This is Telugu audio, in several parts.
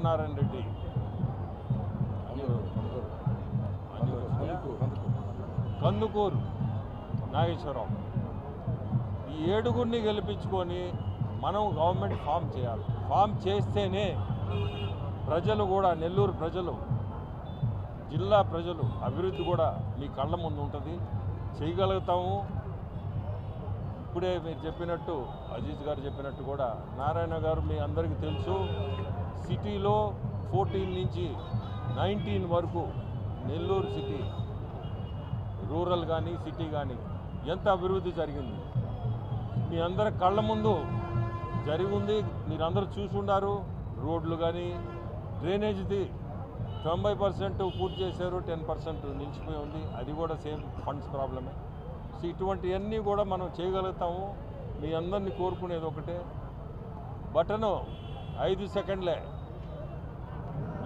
సత్యనారాయణ రెడ్డి, కందుకూరు నాగేశ్వరరావు, ఈ 7గురిని గెలిపించుకొని మనం గవర్నమెంట్ ఫామ్ చేయాలి. ఫామ్ చేస్తేనే ప్రజలు కూడా, నెల్లూరు ప్రజలు, జిల్లా ప్రజలు అభివృద్ధి కూడా మీ కళ్ళ ముందు ఉంటుంది, చేయగలుగుతాము. ఇప్పుడే మీరు చెప్పినట్టు, అజీజ్ గారు చెప్పినట్టు కూడా, నారాయణ గారు మీ అందరికీ తెలుసు, సిటీలో 14 నుంచి 19 వరకు నెల్లూరు సిటీ, రూరల్ కానీ సిటీ కానీ ఎంత అభివృద్ధి జరిగింది మీ అందరి కళ్ళ ముందు జరిగి ఉంది. మీరందరూ చూసుండారు. రోడ్లు కానీ, డ్రైనేజ్ది 90% పూర్తి చేశారు, 10% నిలిచిపోయి ఉంది. అది కూడా సేమ్ ఫండ్స్ ప్రాబ్లమే. సో ఇటువంటివన్నీ కూడా మనం చేయగలుగుతాము. మీ అందరినీ కోరుకునేది ఒకటే, బటను 5 సెకండ్లే.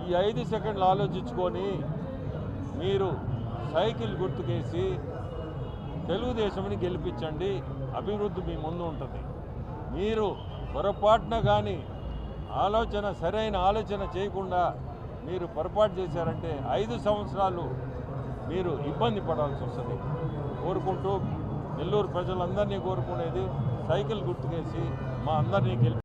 ఈ 5 సెకండ్లు ఆలోచించుకొని మీరు సైకిల్ గుర్తుకేసి తెలుగుదేశంని గెలిపించండి. అభివృద్ధి మీ ముందు ఉంటుంది. మీరు పొరపాటున కానీ సరైన ఆలోచన చేయకుండా మీరు పొరపాటు చేశారంటే 5 సంవత్సరాలు మీరు ఇబ్బంది పడాల్సి వస్తుంది. కోరుకుంటూ నెల్లూరు ప్రజలందరినీ కోరుకునేది, సైకిల్ గుర్తుకేసి మా అందరినీ